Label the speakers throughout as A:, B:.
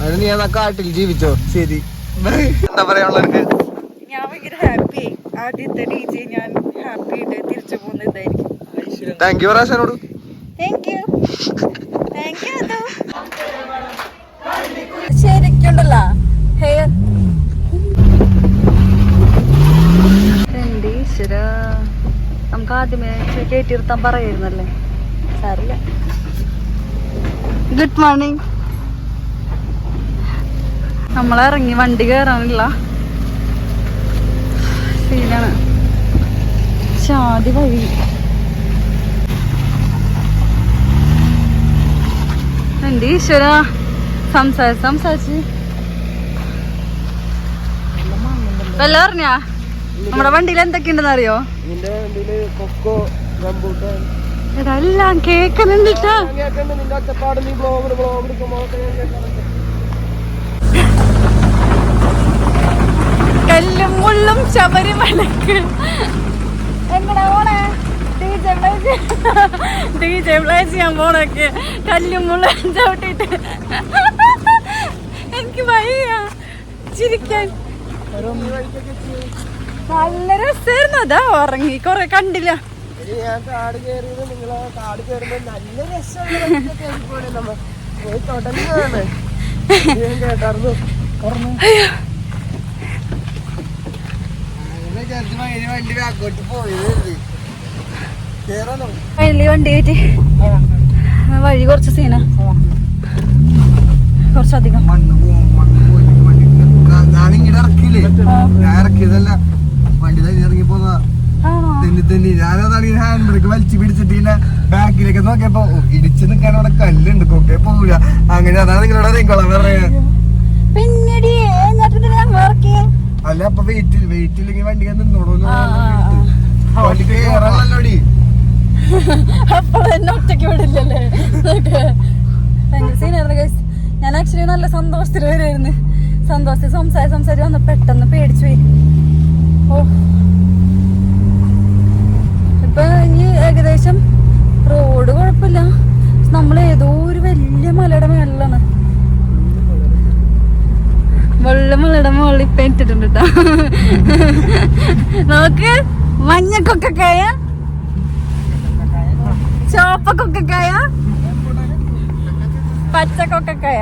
A: അത് നീ എന്നാ കാട്ടിൽ ജീവിച്ചോ. ശരി, എന്താ പറയാനുള്ളത്?
B: ഞാൻ ഭയങ്കര ഹാപ്പി. ആദ്യത്തെ DJ ഞാൻ ഹാപ്പി ആയിട്ട് തിരിച്ചു പോകുന്നതായിരിക്കും.
A: താങ്ക് യു റാഷനോട്.
B: താങ്ക് യു ശരിക്കുണ്ടല്ലോ ഹെയർ ഈശ്വര. നമുക്ക് ആദ്യമേ കേട്ടിരുത്താൻ പറയായിരുന്നല്ലേ. സാറില്ല. Good morning. നമ്മളിറങ്ങി വണ്ടി കയറാനില്ല. സീനാണ്. ചാതി വഴി. എന്റെ ഈശ്വര സംസാരിച്ച് വല്ല പറഞ്ഞാ നമ്മുടെ വണ്ടിയിൽ എന്തൊക്കെയുണ്ടെന്ന് അറിയോ? ഇതെല്ലാം കേക്കുന്നുണ്ടിട്ടാ. കല്ലും മുള്ളും ശബരിമലക്ക് എങ്ങടാ പോണേ? DJ പ്ലേസ് ഞാൻ പോണൊക്കെ കല്ലും മുള്ളും ചവിട്ടിട്ട് എനിക്ക് വയ്യ ചിരിക്കാൻ. നല്ല രസമായിരുന്നു. അതാ ഉറങ്ങി കൊറേ കണ്ടില്ല. വണ്ടി കയറ്റി വഴി കുറച്ച് സീന കുറച്ചധികം.
A: ഞാനിങ്ങനെ ഇറക്കിയില്ലേ, ഞാൻ ഇറക്കിയതല്ല, വണ്ടി തന്നെ ഇറങ്ങി പോന്നതാ. ഞാനതാണ് ഹാൻഡ് ബ്രേക്ക് വലിച്ചു പിടിച്ചിട്ട് ഇങ്ങനെ ബാക്കിലേക്ക് നോക്കിയപ്പോ ഇടിച്ചു നിൽക്കാൻ അവിടെ കല്ലുണ്ട്, കൊക്കെ പോവില്ല. അങ്ങനെ അതാണ് നിങ്ങളോട് അറിയിക്കോളാം പറയാ. അല്ല അപ്പൊ വെയിറ്റില്ലെങ്കിൽ വണ്ടി നിന്നോളൂ. വണ്ടി കയറാനല്ലോടി.
B: ഒറ്റയ്ക്ക് വിടില്ലല്ലേ. ഞാൻ ആക്ച്വലി നല്ല സന്തോഷത്തിൽ വരുമായിരുന്നു. സന്തോഷത്തിൽ സംസാരിച്ച് വന്ന് പെട്ടെന്ന് പേടിച്ചു പോയി. ഓ ഇപ്പൊ ഈ ഏകദേശം റോഡ് കുഴപ്പമില്ല. നമ്മൾ ഏതോ ഒരു വലിയ മലയുടെ മേളിലാണ്. മലയുടെ മുകളിൽ ഇപ്പൊ ഇട്ടിട്ടുണ്ട് കേട്ടോ. നോക്ക്, മഞ്ഞ കൊക്കക്കായ, ചോപ്പ കൊക്കക്കായ, പച്ച കൊക്കക്കായ.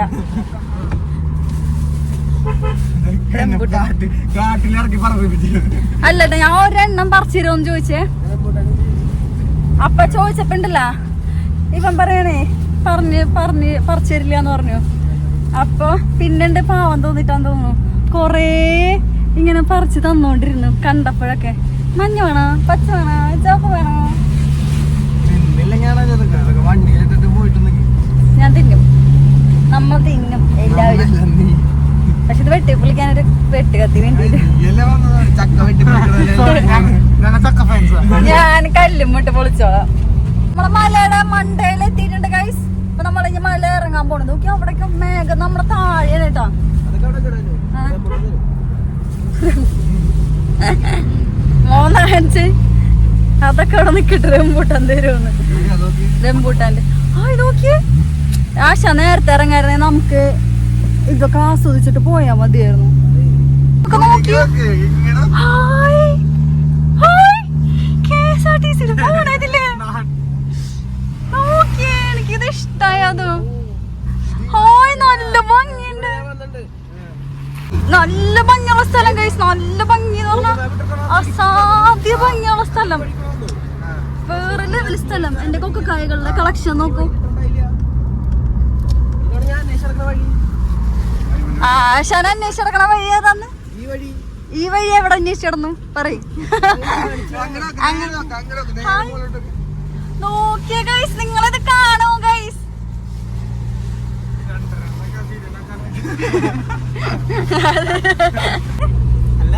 B: അല്ലട്ടോ, ഞാൻ ഒരെണ്ണം പറിച്ചിരോന്ന് ചോദിച്ചേ. അപ്പൊ ചോദിച്ചപ്പോണ്ടല്ല ഇവൻ പറയണേ പറിച്ചിരില്ലാന്ന് പറഞ്ഞു. അപ്പൊ പിന്നെണ്ട് പാവം തോന്നിട്ടാന്ന് തോന്നുന്നു. കൊറേ ഇങ്ങനെ പറിച്ച് തന്നോണ്ടിരുന്നു കണ്ടപ്പോഴൊക്കെ. മഞ്ഞ വേണോ, പച്ച വേണോ, ചോപ്പ് വേണോ? ഞാൻ തിന്നും, നമ്മൾ തിന്നും എല്ലാവരും. പക്ഷെ ഇത് വെട്ടിപ്പൊളിക്കാനൊരു വെട്ടുകത്തി വേണ്ടിട്ട് ഞാൻ കല്ലും മുട്ട് പൊളിച്ചോളാം. നമ്മളെ മലയുടെ മണ്ടയിൽ എത്തിയിട്ടുണ്ട് ഗൈസ്. ഇപ്പൊ നമ്മളിങ്ങ മല ഇറങ്ങാൻ പോണത്. നോക്കി അവിടേക്ക് മേഘം നമ്മുടെ താഴെയാണ് കേട്ടോ. മോനാഞ്ച് അതൊക്കെ അവിടെ നിക്കട്ടെ. റംബൂട്ടാൻ തരുമെന്ന്. റംബൂട്ടാന്റെ നോക്കിയേ. ആശ നേരത്തെ ഇറങ്ങായിരുന്നേ നമുക്ക് ഇതൊക്കെ ആസ്വദിച്ചിട്ട് പോയാ മതിയായിരുന്നു. എനിക്കിത് ഇഷ്ടായത്. നല്ല ഭംഗിയുണ്ട്. നല്ല ഭംഗിയുള്ള സ്ഥലം കഴിച്ച്. നല്ല ഭംഗി എന്ന് പറഞ്ഞാൽ അസാധ്യ ഭംഗിയുള്ള സ്ഥലം. വേറെ ലെവൽ സ്ഥലം. എന്റെ കൊക്കക്കായകളുടെ കളക്ഷൻ നോക്കൂ. ആശാൻ അന്വേഷിച്ചെടുക്കണ വഴി ഏതാന്ന്? ഈ വഴി എവിടെ അന്വേഷിച്ചിടന്നു പറയും. നോക്കിയ ഗൈസ്, നിങ്ങളിത് കാണോ ഗൈസ്?
A: അല്ല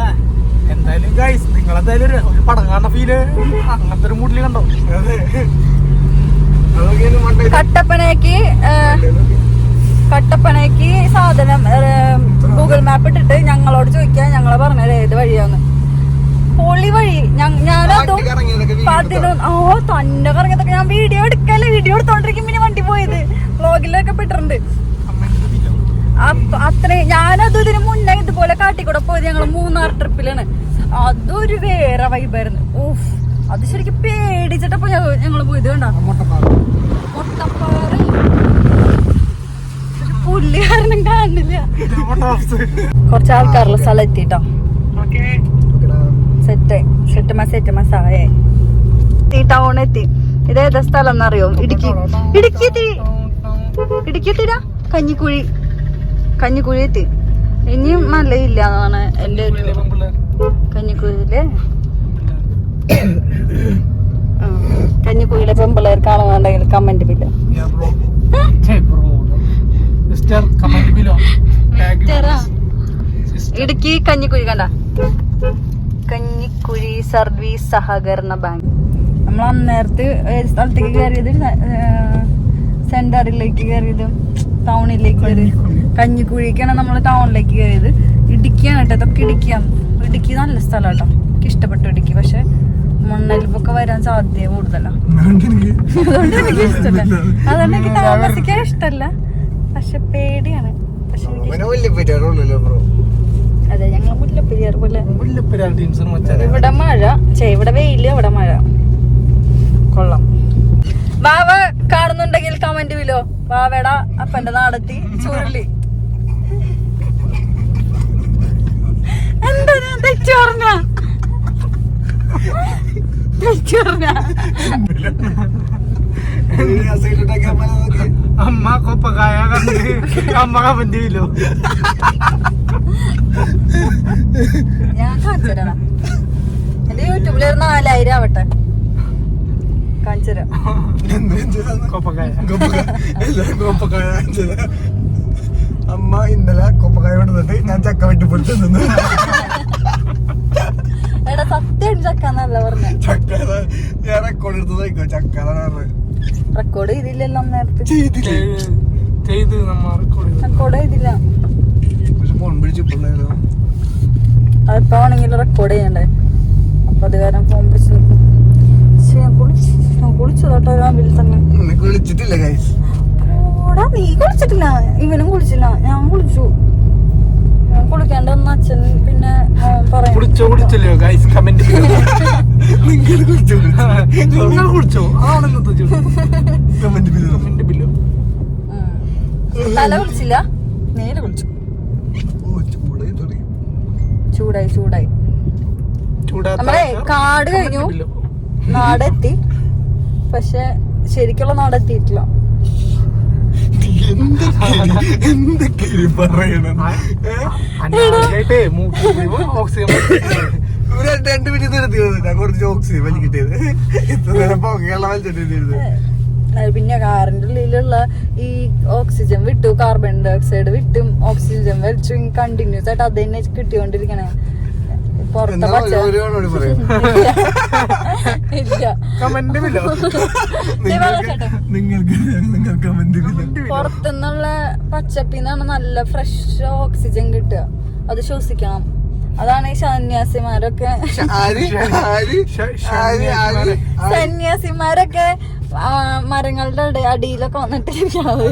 A: എന്തായാലും ഗൈസ്, നിങ്ങളെന്തായാലും ഒരു പടം കാണുന്ന ഫീല് അങ്ങനത്തെ ഒരു മൂഡില് കണ്ടോ?
B: കട്ടപ്പനയ്ക്ക് സാധനം ഗൂഗിൾ മാപ്പ് ഇട്ടിട്ട് ഞങ്ങളോട് ചോദിക്കാൻ ഞങ്ങളെ പറഞ്ഞത് ഏത് വഴിയാന്ന്. പൊളി വഴി. ഞാനതും 11 തന്നെ കറങ്ങിയതൊക്കെ ഞാൻ വീഡിയോ എടുത്തോണ്ടിരിക്കും. പിന്നെ വണ്ടി പോയത് വ്ളോഗിലൊക്കെ പെട്ടിട്ടുണ്ട്. അത്രയും ഞാനത് ഇതിന് മുന്നേ ഇതുപോലെ കാട്ടിക്കൂടെ പോയത് ഞങ്ങള് 3 ട്രിപ്പിലാണ്. അതൊരു വേറെ വൈബായിരുന്നു. ഓഫ്, അത് ശരിക്കും പേടിച്ചിട്ടപ്പോ ഞങ്ങള് പോയത് കണ്ട. മൊട്ടപ്പാറ് പുല്ല് കാരണം കാണില്ല. കുറച്ച് ആൾക്കാരുള്ള സ്ഥലം എത്തിട്ടോ. സെറ്റ് മസായ ടൗൺ എത്തി. ഇതേതാ സ്ഥലം എന്നറിയോ? ഇടുക്കി എത്തിടാ. കഞ്ഞിക്കുഴി എത്തി. ഇനിയും മലയില്ല എന്നാണ് എന്റെ ഒരു കഞ്ഞിക്കുഴിയിലെ പെമ്പിള്ളേർ കാണുന്നുണ്ടെങ്കിൽ കമന്റ് ബില്ലോ. ഇടുക്കി കഞ്ഞിക്കുഴി കണ്ട. കഞ്ഞിക്കുഴി സർവീസ് സഹകരണ ബാങ്ക്. നമ്മൾ അന്നേരത്ത് സ്ഥലത്തേക്ക് കയറിയത് സെന്ററിലേക്ക് കയറിയത്, ടൗണിലേക്ക് കയറിയത്. കഞ്ഞിക്കുഴിക്കാണ് നമ്മൾ ടൗണിലേക്ക് കയറിയത്. ഇടുക്കിയാണ് കേട്ടോ, ഇതൊക്കെ ഇടുക്കിയാണ്. ഇടുക്കി നല്ല സ്ഥലം കേട്ടോ, എനിക്ക് ഇഷ്ടപ്പെട്ടു ഇടുക്കി. പക്ഷെ മണ്ണലിപ്പൊക്കെ വരാൻ സാധ്യത കൂടുതലാണ്. അതുകൊണ്ട് എനിക്ക് ഇഷ്ടമല്ല, അതുകൊണ്ട് എനിക്ക് താമസിക്കാൻ ഇഷ്ടമല്ല. പക്ഷെ പേടിയാണ്. പക്ഷെ അതെ, ഞങ്ങൾ മുല്ലപ്പെരിയാർ പോലെ. ഇവിടെ മഴ, ഇവിടെ വെയില്, അവിടെ മഴ. കൊള്ളാം. വാവ കാണുന്നുണ്ടെങ്കിൽ കമന്റ് വിലോ. വാവയുടെ അപ്പന്റെ നാടെത്തി ചുരുളി. എന്താ ഞാൻ തെറ്റു പറഞ്ഞ?
C: അമ്മ കൊപ്പക്കായ അമ്മ കമന്റ് ചെയ്യലോ.
B: ഞാൻ കാണിച്ചുതരാം. എന്റെ യൂട്യൂബിൽ 4000 ആവട്ടെ, കാണിച്ചുതരാം.
A: അമ്മ ഇന്നലെ കൊപ്പക്കായ കൊണ്ടുവന്നിട്ട് ഞാൻ ചക്ക വെട്ടി പൊളിച്ചു തിന്നു.
B: എടാ സത്യം ചക്കാന്നല്ല പറഞ്ഞ.
A: ചക്ക ഞാൻ റെക്കോർഡ് എടുത്തതായിക്കോ. ചക്ക
B: റെക്കോർഡ് ചെയ്തില്ലല്ലോ നേരത്തെ.
C: ചെയ്ത്
B: റെക്കോർഡ് ചെയ്തില്ല.
A: പക്ഷെ ഫോൺ പിടിച്ചിട്ടുണ്ടായിരുന്നു.
B: അതിപ്പോ ആണെങ്കിൽ റെക്കോർഡ് ചെയ്യണ്ടേ, അപ്പൊ അത് കാരണം ഫോൺ പിടിച്ച് നിൽക്കും. കുളിച്ചു കേട്ടോ രാവിലെ തന്നെ.
A: കുളിച്ചിട്ടില്ല ഗൈസ്.
B: ഓടാ, നീ കുളിച്ചിട്ടില്ല, ഇവനും കുളിച്ചില്ല, ഞാൻ കുളിച്ചു. ഞാൻ കുളിക്കാണ്ട് വന്ന അച്ഛൻ പിന്നെ പറയാം.
C: കുളിച്ചല്ലോ ഗൈസ്, കമന്റ്
B: തല കുളിച്ചില്ല, നേരെ കുളിച്ചു. ചൂടായി. നമ്മളെ കാട് കഴിഞ്ഞു, നാടെത്തി. പക്ഷെ ശരിക്കുള്ള നാടെത്തിയിട്ടില്ല.
A: എന്തൊക്കെ പറയണം. 2 മിനിറ്റ് നിർത്തി കുറച്ച് ഓക്സിജൻ വലിക്കിട്ടത്. ഇത്ര നേരം പുകയുള്ള വലിച്ചിട്ടിരുന്നത്.
B: പിന്നെ കാറിന്റെ ഉള്ളിലുള്ള ഈ ഓക്സിജൻ വിട്ടു, കാർബൺ ഡൈ ഓക്സൈഡ് വിട്ടും ഓക്സിജൻ വലിച്ചു കണ്ടിന്യൂസ് ആയിട്ട് അത് തന്നെ കിട്ടിക്കൊണ്ടിരിക്കണേ. പുറത്തുനിന്നുള്ള പച്ചപ്പിന്നാണ് നല്ല ഫ്രഷ് ഓക്സിജൻ കിട്ടുക. അത് ശ്വസിക്കണം. അതാണ് ഈ സന്യാസിമാരൊക്കെ മരങ്ങളുടെ അടിയിലൊക്കെ വന്നിട്ടിരിക്കുന്നത്.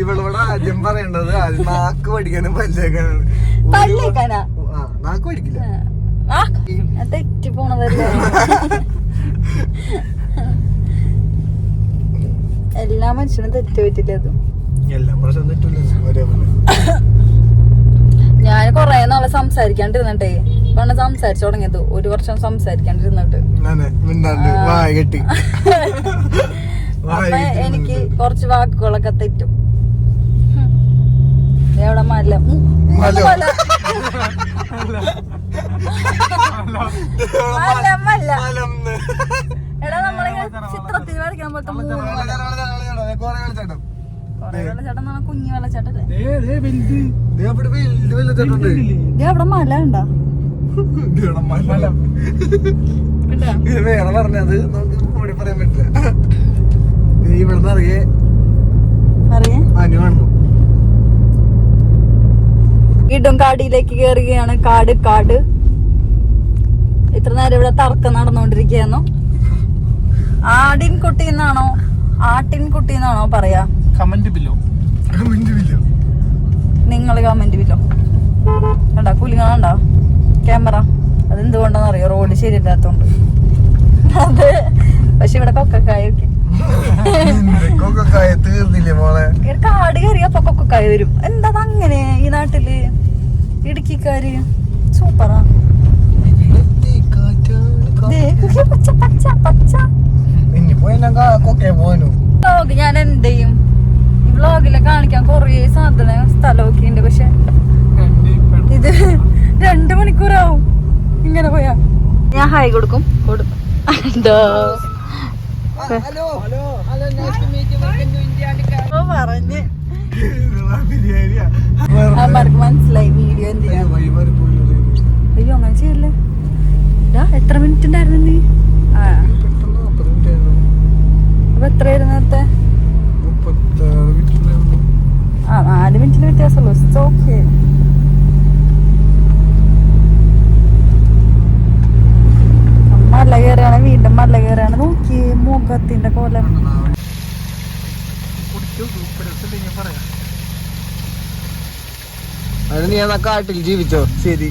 A: ഇവളോട് ആദ്യം പറയേണ്ടത് നാക്ക് പഠിക്കാനും പല്ലേക്കാനാണ്.
B: പല്ലേക്കാനാ?
A: നാക്ക് പഠിക്കില്ല,
B: തെറ്റി പോണതല്ലേ. എല്ലാ മനുഷ്യനും തെറ്റ് പറ്റില്ല. അത്
A: എല്ലാ പ്രശ്നം തെറ്റില്ല.
B: ഞാൻ കൊറേ നാളെ സംസാരിക്കാണ്ടിരുന്നിട്ടേ പണ്ട് സംസാരിച്ചു തുടങ്ങിയത്. 1 വർഷം സംസാരിക്കാണ്ടിരുന്നിട്ട് അപ്പൊ എനിക്ക് കുറച്ച് വാക്കുകളൊക്കെ തെറ്റും. എവിടെ മല എടാ നമ്മളിങ്ങനെ ചിത്രത്തിൽ വരയ്ക്കാൻ പോലത്തെ 3 വെള്ളച്ചാട്ടം, കുഞ്ഞു വെള്ളച്ചാട്ടല്ലേ. അവിടെ മല ഉണ്ടോ?
A: വേറെ പറഞ്ഞത് നമുക്ക് കൂടി പറയാൻ പറ്റില്ല. നീ ഇവിടുന്ന് അറിയേ അനു കാണുന്നു.
B: വീണ്ടും കാടിയിലേക്ക് കയറുകയാണ്. കാട് ഇത്ര നേരം ഇവിടെ തർക്കം നടന്നുകൊണ്ടിരിക്കുകയായിരുന്നു. ആട്ടിൻകുട്ടി എന്നാണോ പറയാ?
C: Comment below.
B: നിങ്ങൾ കമന്റ് ബില്ലോ കണ്ടാ കുലിങ്ങാണ്ടാ ക്യാമറ. അതെന്തുകൊണ്ടാന്ന് അറിയോ? റോഡ് ശരിയല്ലാത്തോണ്ട്. അത് പക്ഷെ ഇവിടെ കൊക്കക്കായ ഒക്കെ
A: തീർന്നില്ലേ മോളെ?
B: കാട് കയറിയപ്പോ കൊക്കക്കായ വരും. എന്താ അങ്ങനെ ഈ നാട്ടില്? ഇടുക്കിക്കാര് സൂപ്പറാ. പച്ച പച്ച പച്ച വ്ലോഗ് ഞാൻ എന്ത് ചെയ്യും? ഈ വ്ലോഗില് കാണിക്കാൻ കൊറേ സ്ഥലമൊക്കെ ഉണ്ട്. പക്ഷെ ഇത് 2 മണിക്കൂറാവും ഇങ്ങനെ പോയാ. ഞാൻ ഹായ് കൊടുക്കും എന്തോ പറഞ്ഞ് അവർക്ക് മനസ്സിലായി വീഡിയോ എന്ത് ചെയ്യാൻ. അയ്യോ അങ്ങനെ ചെയ്യല്ലേ. എത്ര മിനിറ്റ് ഉണ്ടായിരുന്നു നീ? അപ്പൊ എത്രയായിരുന്നു നേരത്തെ? 4 മിനിറ്റിന് വ്യത്യാസമുള്ളൂ. ഓക്കെ. മല കയറാണ്, വീണ്ടും മല കയറാണ്. നോക്കി മുഖത്തിന്റെ കോലം.
A: അത് നീ എന്നാ കാട്ടിൽ ജീവിച്ചോ? ശരി.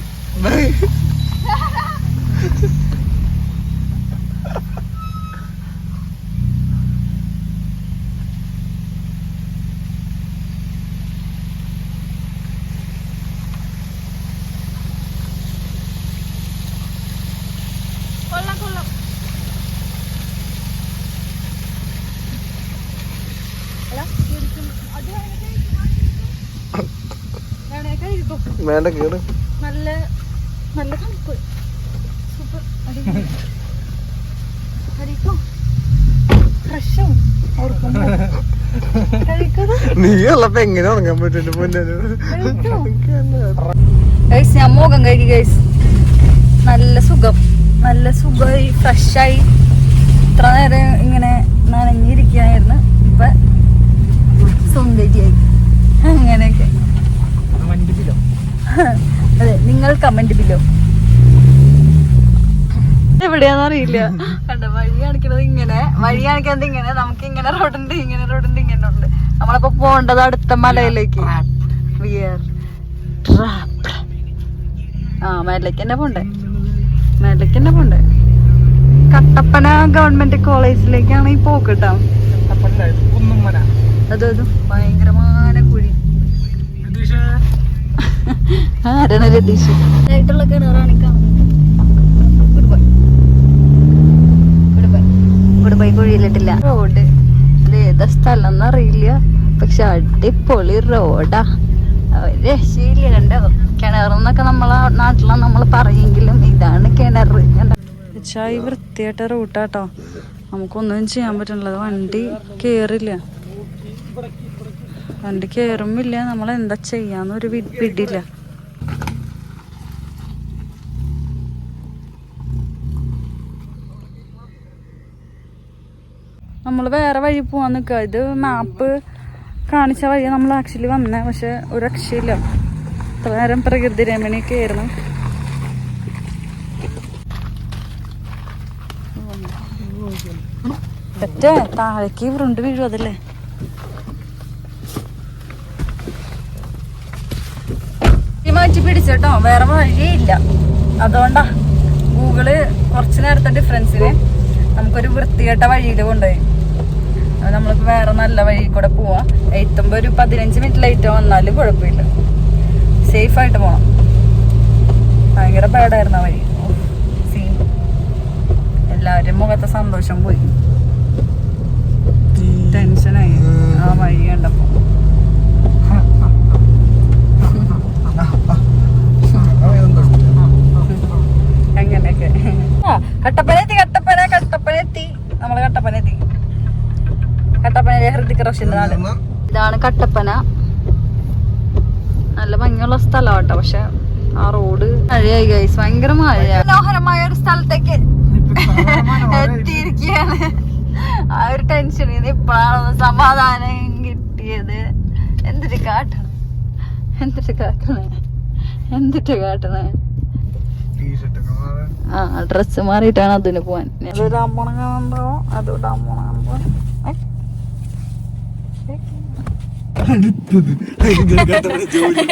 A: വേണ്ട കേട്.
B: നല്ല നല്ല തണുപ്പ്. സൂപ്പർ.
A: നീ ഉള്ളപ്പോ എങ്ങനെ ഉറങ്ങാൻ പറ്റും?
B: ഞാൻ മുഖം കഴുകി ഗൈസ്. നല്ല സുഖം, നല്ല സുഖമായി ഫ്രഷായി. ഇത്ര നേരം ഇങ്ങനെ നനഞ്ഞിരിക്കായിരുന്നു. ഇപ്പൊ സുന്ദരിയായി. അങ്ങനെയൊക്കെ. അതെ, നിങ്ങൾ കമന്റ് ബില്ലോ. എവിടെയാന്ന് അറിയില്ല. കണ്ട വഴി കാണിക്കുന്നത് ഇങ്ങനെ, വഴി കാണിക്കുന്നത് ഇങ്ങനെ. നമുക്ക് ഇങ്ങനെ റോഡുണ്ട്, ഇങ്ങനെ റോഡുണ്ട്, ഇങ്ങനെ ഉണ്ട്. നമ്മളിപ്പോ പോണ്ടത് അടുത്ത മലയിലേക്ക്. മേലേക്ക് തന്നെ പോണ്ടേ, മേലേക്ക് തന്നെ പോണ്ടേ. കട്ടപ്പന ഗവൺമെന്റ് കോളേജിലേക്കാണ് ഈ പോക്ക് കേട്ടോ. അതും ഭയങ്കരമായ കുഴി. ആരാണ് രതീഷ്? ആയിട്ടുള്ള കിണറാണ് ഇവിടെ പോയി കുഴിയിലിട്ടില്ല. റോഡ് ഇത് ഏതാ സ്ഥലം എന്നറിയില്ല, പക്ഷെ അടിപൊളി റോഡാ. രക്ഷയില്ല. കണ്ടോ, കിണറെന്നൊക്കെ നമ്മളെ നാട്ടിലാണ് നമ്മൾ പറയെങ്കിലും ഇതാണ് കിണർ. ചായ വൃത്തിയായിട്ട റൂട്ടാട്ടോ. നമുക്കൊന്നും ചെയ്യാൻ പറ്റണില്ല. വണ്ടി കേറില്ല, വണ്ടി കേറുമില്ല. നമ്മൾ എന്താ ചെയ്യാന്നൊരു പിടിയില്ല. നമ്മൾ വേറെ വഴി പോവാൻ നിൽക്കുക. ഇത് മാപ്പ് കാണിച്ച വഴി നമ്മൾ ആക്ച്വലി വന്നേ, പക്ഷെ ഒരു രക്ഷയില്ല. ഇത്ര നേരം പ്രകൃതി രമണിയൊക്കെ ആയിരുന്നു. പറ്റേ താഴേക്ക് ഉരുണ്ട് വീഴും. അതല്ലേ മാറ്റി പിടിച്ചോ, വേറെ വഴിയില്ല. അതുകൊണ്ടാ ഗൂഗിള് കുറച്ച് നേരത്തെ ഡിഫറൻസിന് നമുക്കൊരു വൃത്തികെട്ട വഴിയിൽ കൊണ്ടുപോയി. നമ്മളിപ്പോ വേറെ നല്ല വഴി കൂടെ പോവാ. എത്തുമ്പോ ഒരു 15 മിനിറ്റ് ലേറ്റ് വന്നാലും കുഴപ്പമില്ല. സേഫ് ആയിട്ട് പോണം. ഭയങ്കര ബാഡായിരുന്നു ആ വഴി. സീൻ. എല്ലാവരും മുഖത്തെ സന്തോഷം പോയി. ടെൻഷനായി ആ വഴി കണ്ടപ്പോ. അങ്ങനെയൊക്കെ. കട്ടപ്പന എത്തി. നമ്മള് കട്ടപ്പനയിലെ ഹൃതിക് റോഷന്റെ നാട്. ഇതാണ് കട്ടപ്പന. നല്ല ഭംഗിയുള്ള സ്ഥലമാട്ടോ. പക്ഷെ ആ റോഡ് മഴയായി ഗൈസ്, ഭയങ്കര മഴ. മനോഹരമായ ഒരു സ്ഥലത്തേക്ക് എത്തിയിരിക്കുകയാണ്. ആ ഒരു ടെൻഷൻ ഇപ്പോഴാണ് സമാധാനം കിട്ടിയത്. എന്തിട്ട് കാട്ടണേ. ആ ഡ്രസ് മാറിയിട്ടാണ് അതിന് പോവാൻ.
A: അടുത്തത് ജോലി.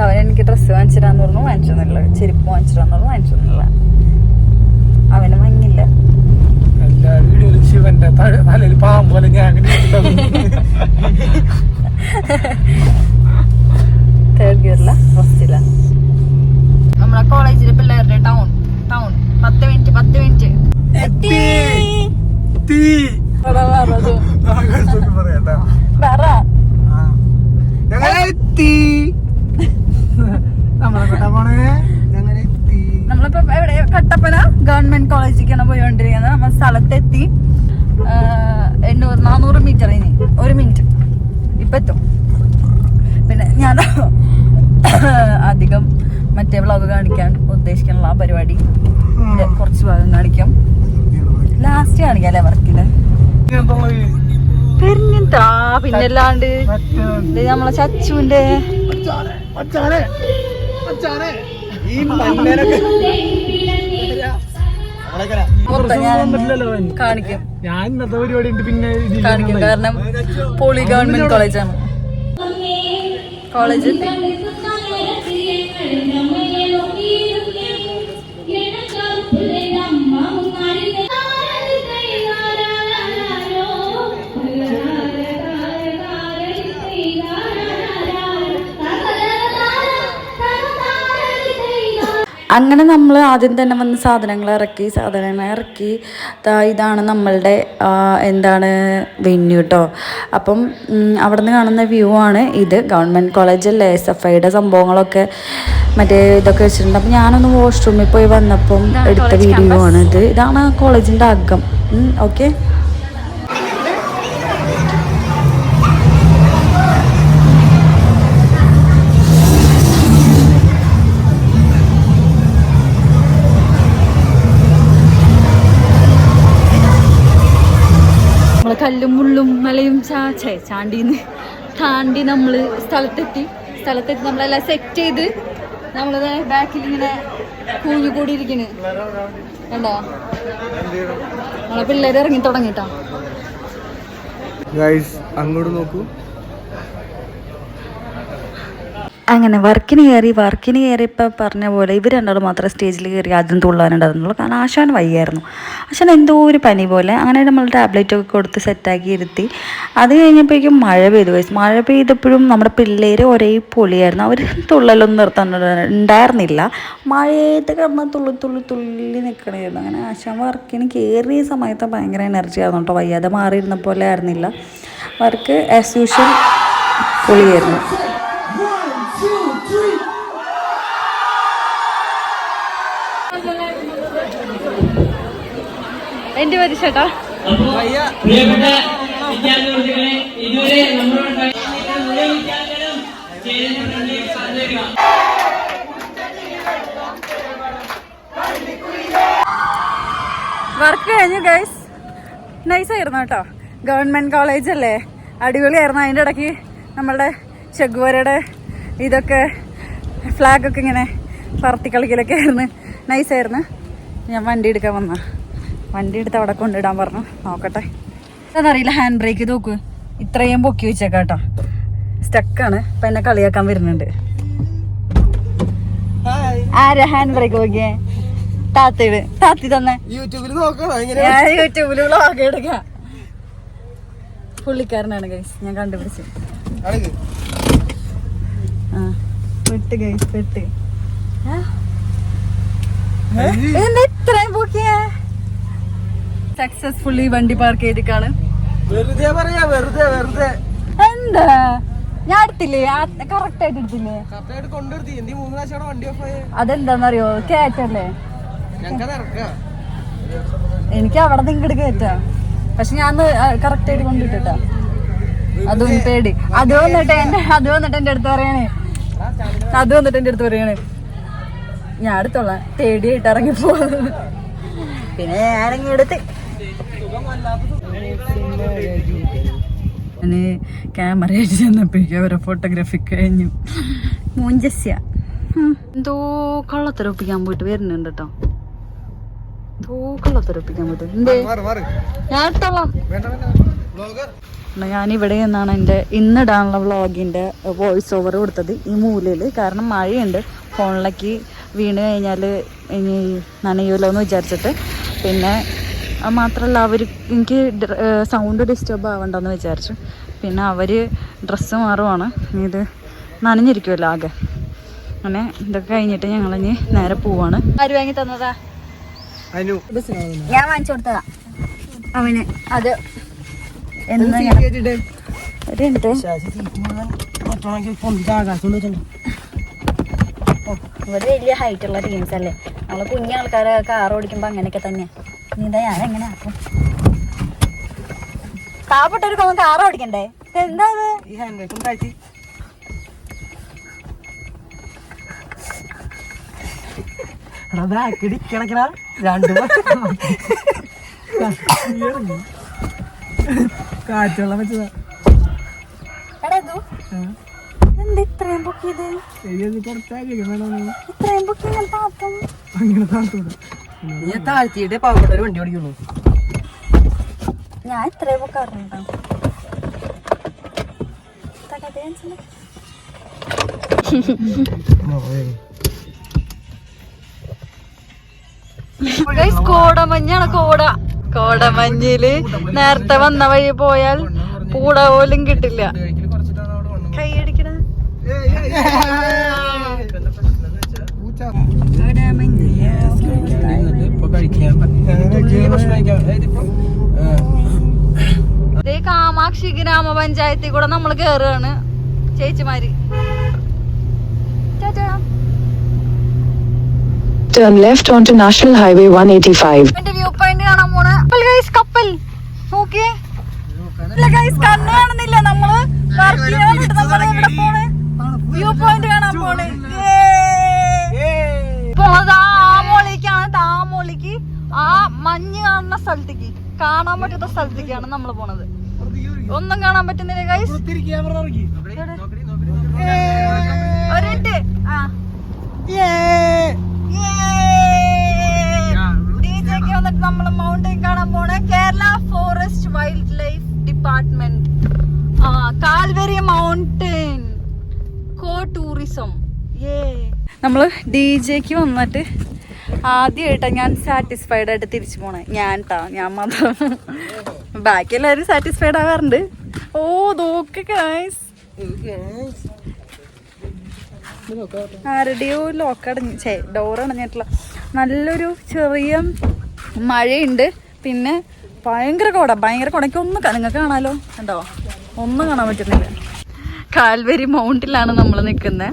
B: അവൻ എനിക്ക് ഡ്രസ്സ് വാങ്ങിച്ചിടാന്ന് പറഞ്ഞു, വാങ്ങിച്ചൊന്നുമില്ല. ചെരുപ്പ് വാങ്ങിച്ചിടാന്ന് പറഞ്ഞു, വാങ്ങിച്ചൊന്നുമില്ല. അവന് മഞ്ഞില്ല.
C: എല്ലാ വീഡിയോയിലും ശിവന്റെ തലയിൽ പാമ്പ് പോലെ ഞാൻ
B: തേർഡ് ഗിയറില ഫസ്റ്റില. നമ്മളെ കോളേജിലെ പിള്ളേരുടെ ടൗൺ 10 മിനിറ്റ്
C: എത്തി.
A: പറയാട്ടാ
B: വേറെ
A: ഞങ്ങളെത്തി.
B: നമ്മളിപ്പോ എവിടെ? കട്ടപ്പന ഗവൺമെന്റ് കോളേജിലേക്കാണ് പോയോണ്ടിരിക്കുന്നത്. നമ്മൾ സ്ഥലത്തെത്തി. 400 മീറ്റർ ഇനി 1 മിനിറ്റ് ഇപ്പൊ എത്തും. പിന്നെ ഞാൻ അധികം മറ്റേ വ്ളോഗ് കാണിക്കാൻ ഉദ്ദേശിക്കാനുള്ള ആ പരിപാടി കുറച്ച് ഭാഗം കാണിക്കാം. ലാസ്റ്റ് കാണിക്കാം അല്ലേ വർക്കില്. പെരിഞ്ഞിട്ടാ പിന്നല്ലാണ്ട് നമ്മളെ ചച്ചുവിന്റെ കാണിക്കും.
C: ഞാൻ ഇന്നത്തെ പരിപാടി ഉണ്ട് പിന്നെ
B: കാണിക്കും. കാരണം പോളി ഗവൺമെന്റ് കോളേജാണ്. കോളേജിൽ അങ്ങനെ നമ്മൾ ആദ്യം തന്നെ വന്ന് സാധനങ്ങൾ ഇറക്കി ഇതാണ് നമ്മളുടെ എന്താണ് വെന്യൂ കേട്ടോ. അപ്പം അവിടെ നിന്ന് കാണുന്ന വ്യൂ ആണ് ഇത്. ഗവൺമെൻറ് കോളേജല്ലേ, SFIയുടെ സംഭവങ്ങളൊക്കെ മറ്റേ ഇതൊക്കെ വെച്ചിട്ടുണ്ട്. അപ്പം ഞാനൊന്ന് വാഷ്റൂമിൽ പോയി വന്നപ്പം എടുത്ത വീഡിയോ ആണ് ഇത്. ഇതാണ് കോളേജിൻ്റെ അകം. ഓക്കെ. കല്ലും മുള്ളും മലയും ചാണ്ടിന്ന് താണ്ടി നമ്മള് സ്ഥലത്തെത്തി നമ്മളെല്ലാം സെറ്റ് ചെയ്ത് നമ്മളത് ബാക്കിൽ ഇങ്ങനെ കൂടിയിരിക്കണ് കണ്ടോ. നമ്മളെ പിള്ളേര് ഇറങ്ങി തുടങ്ങിട്ടാ.
A: അങ്ങോട്ട് നോക്കൂ.
B: അങ്ങനെ വർക്കിന് കയറിയപ്പോൾ പറഞ്ഞ പോലെ ഇവർ രണ്ടാളും മാത്രം സ്റ്റേജിൽ കയറി ആദ്യം തുള്ളാനുണ്ടായിരുന്നുള്ളൂ. കാരണം ആശാൻ വയ്യായിരുന്നു. ആശാൻ എന്തോ ഒരു പനി പോലെ. അങ്ങനെ നമ്മൾ ടാബ്ലറ്റൊക്കെ കൊടുത്ത് സെറ്റാക്കി ഇരുത്തി. അത് കഴിഞ്ഞപ്പോഴേക്കും മഴ പെയ്തു. മഴ പെയ്തപ്പോഴും നമ്മുടെ പിള്ളേർ ഒരേ പൊളിയായിരുന്നു. അവർ തുള്ളലൊന്നും നിർത്താൻ ഉണ്ടായിരുന്നില്ല. മഴയത്ത് കിടന്ന് തുള്ളി നിൽക്കണമായിരുന്നു. അങ്ങനെ ആശാൻ വർക്കിന് കയറിയ സമയത്ത് ഭയങ്കര എനർജി ആയിരുന്നു കേട്ടോ. വയ്യാതെ മാറിയിരുന്ന പോലെ ആയിരുന്നില്ല. വർക്ക് ആസ് യൂഷ്വൽ പൊളിയായിരുന്നു. എന്റെ പരിശേട്ടാ വർക്ക് കഴിഞ്ഞു ഗൈസ്. നൈസായിരുന്നു കേട്ടോ. ഗവൺമെന്റ് കോളേജ് അല്ലേ, അടിപൊളിയായിരുന്നു. അതിൻ്റെ ഇടയ്ക്ക് നമ്മളുടെ ചെഗുവേരയുടെ ഇതൊക്കെ ഫ്ലാഗൊക്കെ ഇങ്ങനെ പറത്തി കളിക്കലൊക്കെ ആയിരുന്നു. നൈസായിരുന്നു. ഞാൻ വണ്ടി എടുക്കാൻ വന്ന വണ്ടി എടുത്ത് അവിടെ കൊണ്ടിടാൻ പറഞ്ഞു. നോക്കട്ടെ എന്താണെന്നറിയില്ല. ഹാൻഡ് ബ്രേക്ക് നോക്ക്, ഇത്രയും പൊക്കി വെച്ചേക്കാട്ടോ. സ്റ്റക്കാണ്. ഇപ്പം എന്നെ കളിയാക്കാൻ വരുന്നുണ്ട്. ആരാ ഹാൻഡ് ബ്രേക്ക് നോക്കിയേ? താത്തി തന്നെ. ഞാൻ യൂട്യൂബിൽ വ്ളോഗ് എടുക്കാം. പുള്ളിക്കാരനാണ് ഗൈസ്, ഞാൻ കണ്ടുപിടിച്ചു. പെട്ട് ഗൈസ്, പെട്ട്. എന്താ ഇത്രയും പൊക്കിയേ? സക്സസ്ഫുള്ളി വണ്ടി പാർക്ക് ചെയ്തിക്കാണ്. എന്താ ഞാൻ എടുത്തില്ലേ? കറക്റ്റ് ആയിട്ട് എടുത്തില്ലേ? അതെന്താന്നറിയോ? കയറ്റല്ലേ. എനിക്ക് അവിടെ നിന്ന് ഇങ്ങോട്ട് കയറ്റാം. പക്ഷെ ഞാൻ കറക്റ്റ് ആയിട്ട് കൊണ്ടിട്ടാ. അതും പേടി. അത് വന്നിട്ട് എന്റെ അടുത്ത് പറയണേ. ഞാൻ എടുത്തോളാം, തേടിയായിട്ട് ഇറങ്ങിപ്പോ. പിന്നെ ഞാൻ ഇറങ്ങിയെടുത്ത് ഞാന് ക്യാമറ ആയിട്ട് ചെന്നപ്പോഴേക്കും അവരെ ഫോട്ടോഗ്രാഫി കഴിഞ്ഞു. മൂഞ്ചസ്യ എന്തോ കള്ളത്തരൊപ്പിക്കാൻ പോയിട്ട് വരുന്നുണ്ട് കേട്ടോ. എന്തോ കള്ളത്തരൊപ്പിക്കാൻ പോയിട്ട് ഞാൻ എടുത്തോളാം. ഞാനിവിടെ നിന്നാണ് എൻ്റെ ഇന്നിടാനുള്ള വ്ളോഗിൻ്റെ വോയിസ് ഓവർ കൊടുത്തത് ഈ മൂലയിൽ. കാരണം മഴയുണ്ട്, ഫോണിലേക്ക് വീണ് കഴിഞ്ഞാൽ ഇനി നനയുമല്ലോ എന്ന് വിചാരിച്ചിട്ട്. പിന്നെ അത് മാത്രമല്ല എനിക്ക് സൗണ്ട് ഡിസ്റ്റർബ് ആവണ്ടെന്ന് വിചാരിച്ചു. പിന്നെ അവർ ഡ്രസ്സ് മാറുവാണ്, ഇത് നനഞ്ഞിരിക്കുമല്ലോ ആകെ. അങ്ങനെ ഇതൊക്കെ കഴിഞ്ഞിട്ട് ഞങ്ങളിനി നേരെ പോവാണ്. ആര് വാങ്ങി തന്നതാ? ഞാൻ വാങ്ങിച്ചു കൊടുത്തതാ അവന്. അത് എന്ന് ഇവിടെ വലിയ ഹൈറ്റ് ഉള്ള ടീംസ് അല്ലേ, നമ്മള് കുഞ്ഞു ആൾക്കാരെ കാർ ഓടിക്കുമ്പോ അങ്ങനെയൊക്കെ തന്നെയാ. ഇതാ ഞാൻ എങ്ങനെ ആക്കും? പാവപ്പെട്ടവർക്ക് ഒന്ന് കാർ ഓടിക്കണ്ടേ? എന്താ
C: കാറ്റുള്ള വെച്ചതാ.
B: എന്താ ഇത്രയും പൊക്കിയത്? ഇത്രയും പൊക്കി ഞാൻ താത്തും.
C: താഴ്ത്തിയിട്ട് പാവപ്പെട്ടവര് വണ്ടി ഓടിക്കുള്ളൂ.
B: ഞാൻ ഇത്രയും പൊക്കാറുണ്ടോ? കോടമഞ്ഞാണ്. കോടമഞ്ഞില് നേരത്തെ വന്ന വഴി പോയാൽ പൂട പോലും കിട്ടില്ല. കൈയടിക്കണ കാമാക്ഷി ഗ്രാമപഞ്ചായത്തിൽ കൂടെ നമ്മൾ കേറുകയാണ് ചേച്ചിമാര്.
D: Turn left onto National Highway 185.
B: എന്റെ വ്യൂ പോയിന്റ് കാണാൻ പോണ കപ്പൽ നോക്കിയേ. കണ്ണ് കാണുന്നില്ല. നമ്മള് ഇവിടെ പോണേ വ്യൂ പോയിന്റ് കാണാൻ പോണേ. പോണത് ആ മോളിലേക്കാണ്. ആ മോളിലേക്ക് ആ മഞ്ഞ് കാണുന്ന സ്ഥലത്തേക്ക്, കാണാൻ പറ്റുന്ന സ്ഥലത്തേക്കാണ് നമ്മൾ പോണത്. ഒന്നും കാണാൻ പറ്റുന്നില്ല ഗൈസ്. ഒരു മിനിറ്റ്. ഡിജെക്ക് വന്നിട്ട് നമ്മള് മൗണ്ടൻ കാണാൻ പോണേ. Kerala forest wild life department Calvary mountain കോ ടൂറിസം. നമ്മള് ഡിജെക്ക് വന്നിട്ട് ആദ്യമായിട്ടാണ് ഞാൻ സാറ്റിസ്ഫൈഡ് ആയിട്ട് തിരിച്ചു പോണേ. ഞാൻ മാത്രം, ബാക്കി എല്ലാവരും സാറ്റിസ്ഫൈഡ് ആവാറുണ്ട്. ഓ നോക്ക് ഗൈസ്, ആരുടെയോ ലോക്കടഞ്ഞ് ഡോർ അടഞ്ഞിട്ടുള്ള. നല്ലൊരു ചെറിയ മഴയുണ്ട്. പിന്നെ ഭയങ്കര കുടയ്ക്ക് ഒന്നും നിങ്ങൾക്ക് കാണാലോ. ഉണ്ടോ? ഒന്നും കാണാൻ പറ്റുന്നില്ല. കാൽവരി മൗണ്ടിലാണ് നമ്മൾ നിൽക്കുന്നത്.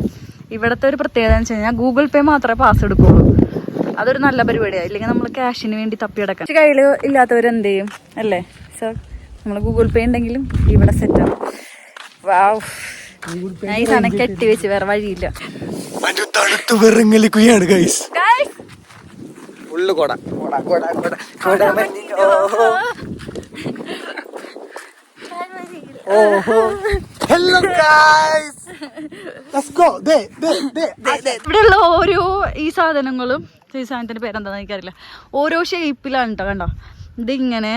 B: ഇവിടുത്തെ ഒരു പ്രത്യേകത എന്ന് വെച്ച് കഴിഞ്ഞാൽ ഗൂഗിൾ പേ മാത്രമേ പാസ് എടുക്കുള്ളൂ. അതൊരു നല്ല പരിപാടിയാണ്. ഇല്ലെങ്കിൽ നമ്മൾ ക്യാഷിന് വേണ്ടി തപ്പിയെടുക്കാം. പക്ഷെ കയ്യിൽ ഇല്ലാത്തവരെന്ത് ചെയ്യും അല്ലേ സർ? നമ്മൾ ഗൂഗിൾ പേ ഉണ്ടെങ്കിലും ഇവിടെ സെറ്റാണ്. വാവ്, ഞാൻ ഈ സാധനം കെട്ടി വെച്ച് വേറെ വഴിയില്ല. ഇവിടെയുള്ള ഓരോ ഈ സാധനങ്ങളും, ഈ സാധനത്തിന്റെ പേരെന്താന്ന് എനിക്കറിയില്ല, ഓരോ ഷേപ്പിലാണ് കേട്ടോ. കണ്ടോ, ഇതിങ്ങനെ,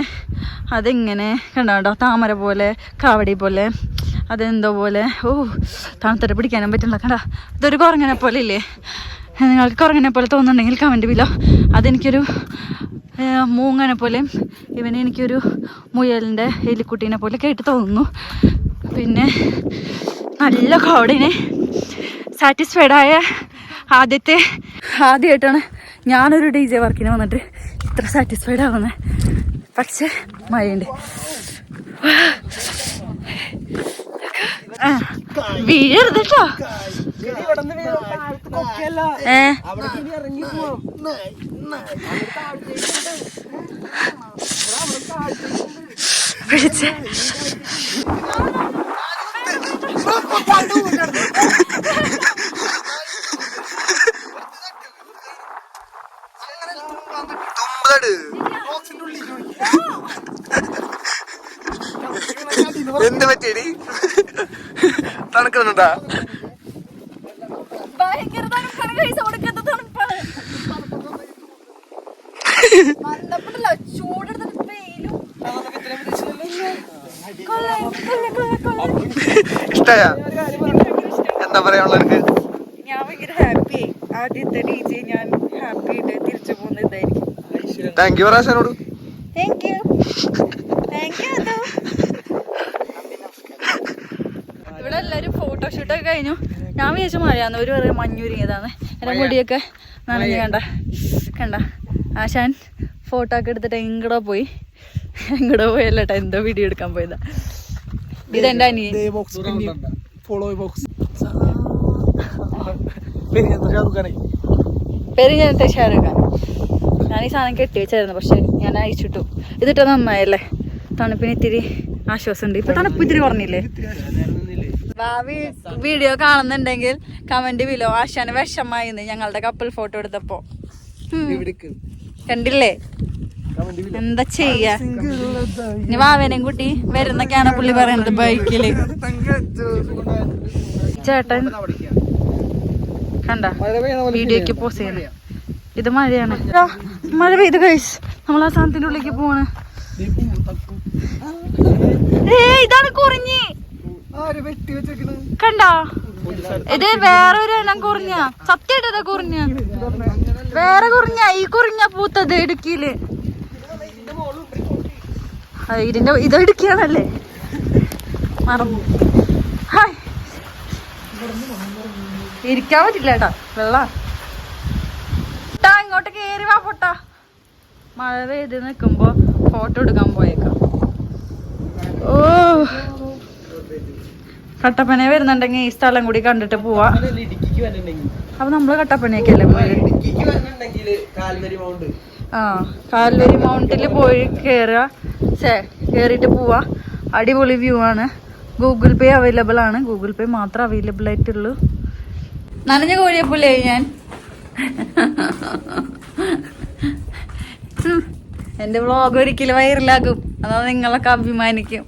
B: അതിങ്ങനെ, കണ്ടോ, താമര പോലെ, കാവടി പോലെ, അതെന്തോ പോലെ. ഓ, തണുത്തിട്ട് പിടിക്കാനും പറ്റില്ല. കണ്ടോ, ഇതൊരു കുരങ്ങനെ പോലെ ഇല്ലേ? നിങ്ങൾക്ക് കുരങ്ങനെ പോലെ തോന്നുന്നുണ്ടെങ്കിൽ കമൻറ്റ് ബിലോ. അതെനിക്കൊരു മൂങ്ങനെ പോലെയും ഇവനെ എനിക്കൊരു മുയലിൻ്റെ എലിക്കുട്ടീനെ പോലെ കേട്ട് തോന്നുന്നു. പിന്നെ നല്ല കോടിനെ സാറ്റിസ്ഫൈഡായ ആദ്യമായിട്ടാണ് ഞാനൊരു DJ വർക്കിന് വന്നിട്ട് ഇത്ര സാറ്റിസ്ഫൈഡ് ആവുന്നത്. പക്ഷെ മഴയുണ്ട്. വീഴരുത് കേട്ടോ. പിടിച്ച്
A: എന്ത് പറ്റിയടി? തണുക്കുന്നുണ്ടാ?
B: ഭയങ്കര തണുപ്പാണ് guys, ഒടുക്കത്തെ തണുപ്പാണ്. വന്നപ്പോഴല്ല ചൂടെടുത്തിട്ട് വെയിലും.
A: ഇഷ്ടായ? എന്താ പറയാനുള്ള എനിക്ക്?
B: ഞാൻ ഭയങ്കര ഹാപ്പി ആയി. ആദ്യത്തെ DJ ഞാൻ ഹാപ്പി ആയിട്ട് തിരിച്ചു പോകുന്ന ഇതായിരിക്കും.
A: താങ്ക് യു റാശനോട്.
B: Thank you. Thank you. ഇവിടെ എല്ലാവരും ഫോട്ടോഷൂട്ടൊക്കെ കഴിഞ്ഞു. ഞാൻ വിചാരിച്ചു മഴയാന്ന്, ഒരു പറയും മഞ്ഞുരുങ്ങിയതാണ്. എൻ്റെ മുടിയൊക്കെ നനഞ്ഞ് കണ്ട ആശാൻ ഫോട്ടോ ഒക്കെ എടുത്തിട്ട് എങ്ങടോ പോയല്ലോ കേട്ടോ, എന്തോ വീഡിയോ എടുക്കാൻ പോയതാ. ഇതെന്റെ അനിയൻ. പേര് ഞാൻ ഷാറുഖാൻ. ഞാൻ ഈ സാധനം കെട്ടി വെച്ചായിരുന്നു, പക്ഷെ ഞാൻ അയച്ചിട്ടു. ഇതിട്ട് നന്നായല്ലേ, തണുപ്പിന് ഇത്തിരി ആശ്വാസമുണ്ട്. ഇപ്പൊ തണുപ്പ് ഇത്തിരി കുറഞ്ഞില്ലേ? ഭാവി വീഡിയോ കാണുന്നുണ്ടെങ്കിൽ കമന്റ് ബിലോ. ആശാന് വിഷമായിന്ന് ഞങ്ങളുടെ കപ്പിൾ ഫോട്ടോ എടുത്തപ്പോ. കണ്ടില്ലേ? എന്താ ചെയ്യാ? ഇനി വാവേനെയും കൂട്ടി വരുന്നൊക്കെയാണ് പുള്ളി പറയുന്നത് ബൈക്കില്. ചേട്ടൻ കണ്ട വീഡിയോക്ക് പോസ് ചെയ്യുന്നത്. ഇത് മഴയാണ്. മഴ പെയ്ത് കഴിച്ച് നമ്മൾ ആ സാധനത്തിന്റെ ഉള്ളിലേക്ക് പോണ്. ഇതാണ് കുറിഞ്ഞി. കണ്ടോ? ഇത് വേറൊരു എണ്ണം കുറിഞ്ഞ. സത്യമായിട്ടതാ കുറിഞ്ഞ. വേറെ കുറിഞ്ഞ. ഈ കുറിഞ്ഞ പൂത്തത് ഇടുക്കിയില്. ഇതിന്റെ ഇത് ഇടുക്കിയാണല്ലേ? മറന്നു. ഇരിക്കാൻ പറ്റില്ല കേട്ടാ, വെള്ള ഇങ്ങോട്ട് കേറി വാ പൊട്ടാ. മഴ പെയ്ത് നിക്കുമ്പോ ഫോട്ടോ എടുക്കാൻ പോയേക്കാം. ഓ, കട്ടപ്പന വരുന്നുണ്ടെങ്കിൽ ഈ സ്ഥലം കൂടി കണ്ടിട്ട് പോവാ. അപ്പൊ നമ്മള് കട്ടപ്പനയൊക്കെയല്ലേ പോയത്? ആ, കാൽവരി മൗണ്ടില് പോയി കേറിയിട്ട് പോവാ. അടിപൊളി വ്യൂ ആണ്. ഗൂഗിൾ പേ അവൈലബിൾ ആണ്. ഗൂഗിൾ പേ മാത്രം അവൈലബിൾ ആയിട്ടുള്ളൂ. നനഞ്ഞ കോഴിയപ്പോലെ ഞാൻ. എന്റെ വ്ളോഗ് ഒരിക്കലും വൈറലാകും, അതാ നിങ്ങളൊക്കെ അഭിമാനിക്കും.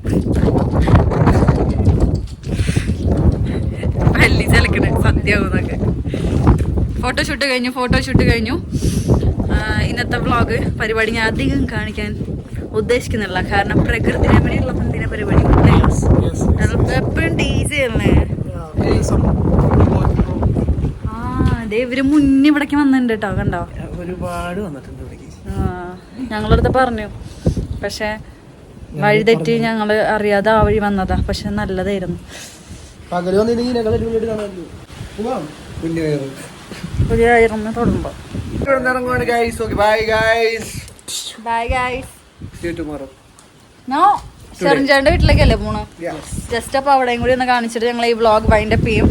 B: പല്ലി ചലക്കണ സത്യമാകുന്നൊക്കെ. ഫോട്ടോഷൂട്ട് കഴിഞ്ഞു. ഇന്നത്തെ വ്ളോഗ് പരിപാടി ഞാൻ അധികം കാണിക്കാൻ ഉദ്ദേശിക്കുന്നില്ല, കാരണം പ്രകൃതി രമണീയുള്ള പന്തിനെ പരിപാടി എപ്പോഴും ടീസ് അല്ലേ. അതെ, ഇവര് മുന്നേ ഇവിടേക്ക് വന്നിട്ടുണ്ട് കേട്ടോ. കണ്ടോ?
C: ഒരുപാട് വന്നിട്ടുണ്ട്.
B: ഞങ്ങളടുത്ത് പറഞ്ഞു, പക്ഷെ വഴിതെറ്റി ഞങ്ങള് അറിയാതെ ആ വഴി വന്നതാ. പക്ഷെ നല്ലതായിരുന്നു. പുതിയ ആയിരുന്നു തൊടുമ്പോ. ഷെറിൻചാന്റെ വീട്ടിലേക്കല്ലേ പോണു? ജസ്റ്റ് അപ്പൊ അവിടെയും കൂടി ഒന്ന് കാണിച്ചിട്ട് ഞങ്ങൾ ഈ വ്ളോഗ് വൈൻഡപ്പ് ചെയ്യും.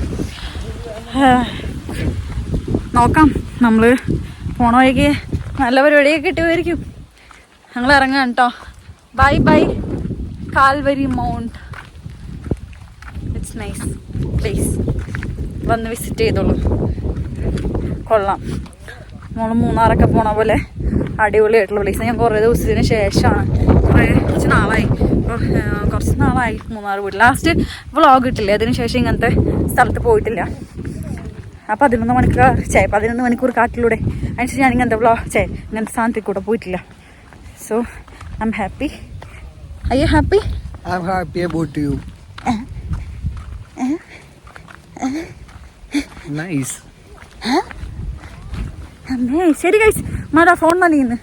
B: നോക്കാം, നമ്മള് പോണ വഴിക്ക് നല്ല പരിപാടിയൊക്കെ കിട്ടുമായിരിക്കും. ഞങ്ങൾ ഇറങ്ങാം കേട്ടോ. Bye Calvary Mount. It's nice place. വന്ന് വിസിറ്റ് ചെയ്തോളൂ, കൊള്ളാം. നമ്മൾ മൂന്നാറൊക്കെ പോണ പോലെ അടിപൊളിയായിട്ടുള്ള പ്ലേസ്. ഞാൻ കുറേ ദിവസത്തിന് ശേഷമാണ്, കുറച്ച് നാളായി മൂന്നാർ പോയിട്ട്. ലാസ്റ്റ് വ്ളോഗ് ഇട്ടില്ലേ, അതിന് ശേഷം ഇങ്ങനത്തെ സ്ഥലത്ത് പോയിട്ടില്ല. അപ്പോൾ 11 മണിക്കൂർ കാട്ടിലൂടെ അതിനുശേഷം ഞാൻ ഇങ്ങനത്തെ ഇങ്ങനത്തെ സ്ഥാനത്തിൽ കൂടെ പോയിട്ടില്ല. So I am happy. Are you happy?
A: I'm happy about you. Nice.
B: ശരി ഗൈസ്, മഴ ഫോൺ നനയുന്നു.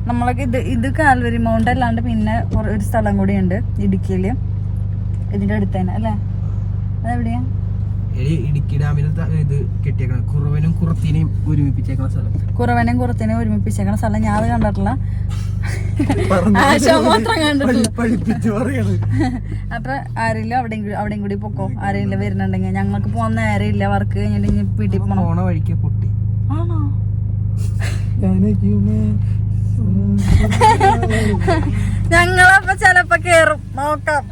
B: നമ്മളൊക്കെ ഇത് കാൽവരി മൗണ്ട് അല്ലാണ്ട് പിന്നെ ഒരു സ്ഥലം കൂടി ഉണ്ട് ഇടുക്കിയില്. ഇതിന്റെ അടുത്ത് തന്നെ അല്ലേ? അതെവിടെയാ?
A: ഇടുക്കി ഡാമിൽ ഇത് കെട്ടിയേക്കണം. കുറവനും കുറത്തിനെയും ഒരുമിപ്പിച്ചേക്കണ സ്ഥലം.
B: കുറവനും കുറത്തിനെയും ഒരുമിപ്പിച്ചേക്കണ സ്ഥലം ഞാൻ കണ്ടിട്ടില്ല, മാത്രം കണ്ടിട്ടില്ല. അപ്പൊ ആരെങ്കിലും അവിടെയും കൂടി പൊക്കോ. ആരെങ്കിലും വരുന്നുണ്ടെങ്കിൽ. ഞങ്ങൾക്ക് പോകാൻ നേരമില്ല, വർക്ക് കഴിഞ്ഞിട്ട് വീട്ടിൽ പോണ
A: വഴിക്ക് പൊട്ടി.
B: ആണോ? ഞങ്ങളപ്പോ ചെലപ്പോ കേറും, നോക്കാം.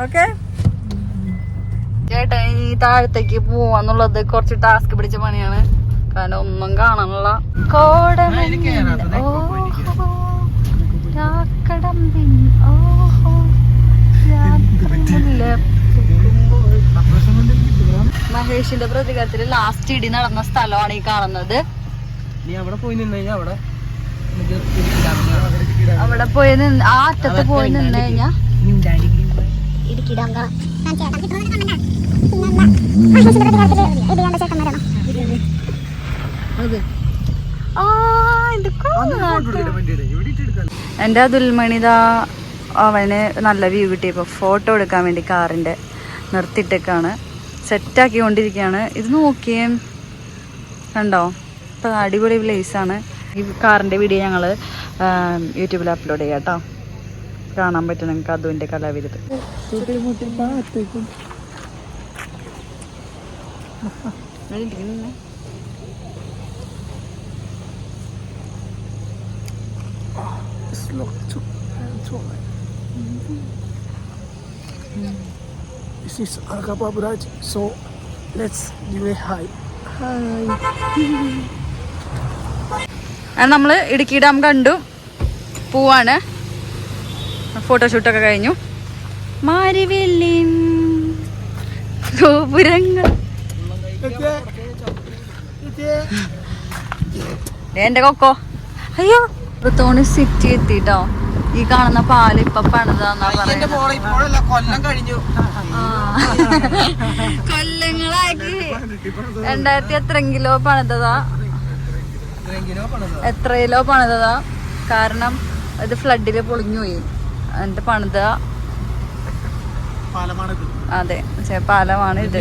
B: ഓക്കെ ചേട്ടാ, ഈ താഴത്തേക്ക് പോവാന്നുള്ളത് കുറച്ച് ടാസ്ക് പിടിച്ച പണിയാണ്. നോക്കാൻ ഒന്നും കാണാനുള്ള കോടമഞ്ഞിൻ രാക്കടമ്പിൻ മഹേഷിന്റെ പ്രതികരണത്തില് ലാസ്റ്റ് ഇടി നടന്ന സ്ഥലമാണ് ഈ കാണുന്നത്. അവിടെ പോയി നിന്ന് ആ അറ്റത്ത് പോയി നിന്ന് കഴിഞ്ഞാ എന്റെ അതുൽമണിതാ അവന് നല്ല വ്യൂ കിട്ടിയപ്പോ ഫോട്ടോ എടുക്കാൻ വേണ്ടി കാറിന്റെ നിർത്തിയിട്ടേക്കാണ്, സെറ്റാക്കിക്കൊണ്ടിരിക്കുകയാണ്. ഇത് നോക്കിയേ കണ്ടോ, ഇപ്പം അടിപൊളി പ്ലേസാണ്. ഈ കാറിൻ്റെ വീഡിയോ ഞങ്ങൾ യൂട്യൂബിൽ അപ്ലോഡ് ചെയ്യാം കേട്ടോ, കാണാൻ പറ്റും നിങ്ങൾക്ക് അതുവിൻ്റെ കലാവിരുത്.
C: This is Arka Baburaj, so let's give a hi.
B: നമ്മൾ ഇടുക്കി ഡാം കണ്ടു പോവാണ്, ഫോട്ടോഷൂട്ടൊക്കെ കഴിഞ്ഞു. മാരിവെള്ളിൻ ഗോപുരങ്ങൾ എന്റെ കൊക്കോ. അയ്യോ തോണി സിറ്റി എത്തിട്ടോ. ഈ കാണുന്ന പാല് ഇപ്പൊ പണിതാന്നാ പറയുന്നത്. കൊല്ലങ്ങളാക്കി 2000 എത്രയെങ്കിലോ പണിതതാ, എത്ര കിലോ പണിതതാ. കാരണം ഇത് ഫ്ലഡില് പൊളിഞ്ഞു പോയി. എന്നിട്ട് പണിത അതെ പാലമാണ് ഇത്.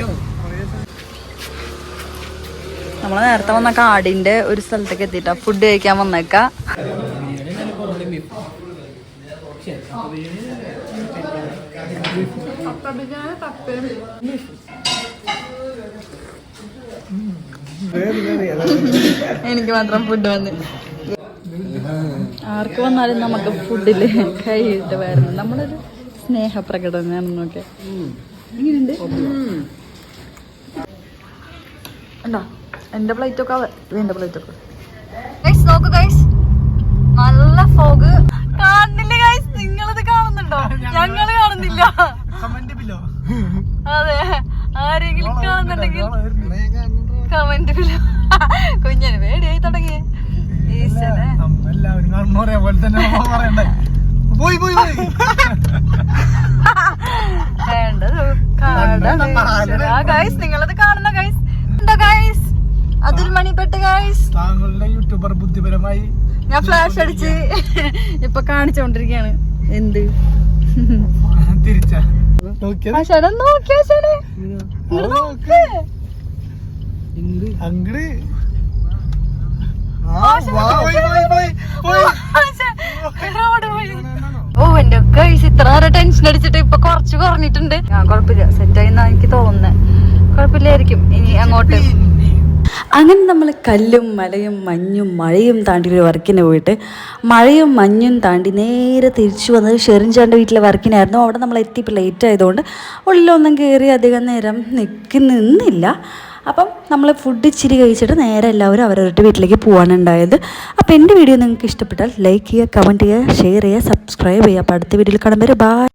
B: നമ്മൾ നേരത്തെ വന്ന കാടിന്റെ ഒരു സ്ഥലത്തേക്ക് എത്തിയിട്ടാ ഫുഡ് കഴിക്കാൻ വന്നേക്ക. എനിക്ക് മാത്രം ഫുഡ് വന്ന്. ആർക്ക് വന്നാലും നമുക്ക് ഫുഡില് കൈയിട്ട് വരുന്നു. നമ്മളൊരു സ്നേഹപ്രകടനാണെന്നൊക്കെ. എങ്ങനെയുണ്ട് ഉണ്ടോ എന്റെ പ്ലേറ്റൊക്കെ? എന്റെ പ്ലേറ്റൊക്കെ നോക്കൂ ഗൈസ്, നല്ല ഫോഗ്. കാണുന്നില്ല ഗൈസ്, നിങ്ങളത് കാണുന്നുണ്ടോ? ഞങ്ങള് കാണുന്നില്ല. അതെ, ആരെങ്കിലും കാണുന്നുണ്ടെങ്കിൽ കമന്റ് കുഞ്ഞന് പേടിയായി തുടങ്ങി. നിങ്ങളത് കാണുന്ന ഗൈസ് ഉണ്ടോ ഗൈസ്? അതുൽമണിപ്പെട്ട് ഗൈസ്,
C: താങ്കളുടെ യൂട്യൂബർ ബുദ്ധിപരമായി
B: ഞാൻ ഫ്ലാഷ് അടിച്ച് ഇപ്പൊ കാണിച്ചോണ്ടിരിക്കയാണ്. എന്ത്
C: തിരിച്ചാ അങ്ങട്
B: ഓ എന്റെ ഗൈസ്, ഇത്ര നേരം ടെൻഷൻ അടിച്ചിട്ട് ഇപ്പൊ കുറച്ച് കുറഞ്ഞിട്ടുണ്ട്. കുഴപ്പമില്ല, സെറ്റായി എന്നാ എനിക്ക് തോന്നുന്നത്. കുഴപ്പമില്ലായിരിക്കും ഇനി അങ്ങോട്ട്. അങ്ങനെ നമ്മൾ കല്ലും മലയും മഞ്ഞും മഴയും താണ്ടി ഒരു വർക്കിന് പോയിട്ട് മഴയും മഞ്ഞും താണ്ടി നേരെ തിരിച്ചു വന്നത് ഷെറിൻചാൻ്റെ വീട്ടിലെ വർക്കിനായിരുന്നു. അവിടെ നമ്മൾ എത്തിയപ്പോൾ ലേറ്റ് ആയതുകൊണ്ട് ഉള്ളിലൊന്നും കയറി അധികം നേരം നിന്നില്ല. അപ്പം നമ്മൾ ഫുഡ് ഇച്ചിരി കഴിച്ചിട്ട് നേരെ എല്ലാവരും അവരവരുടെ വീട്ടിലേക്ക് പോകാനുണ്ടായത്. അപ്പോൾ എൻ്റെ വീഡിയോ നിങ്ങൾക്ക് ഇഷ്ടപ്പെട്ടാൽ ലൈക്ക് ചെയ്യുക, കമൻറ്റ് ചെയ്യുക, ഷെയർ ചെയ്യുക, സബ്സ്ക്രൈബ് ചെയ്യുക. അപ്പോൾ അടുത്ത വീഡിയോയിൽ കാണുമ്പോൾ ബൈ.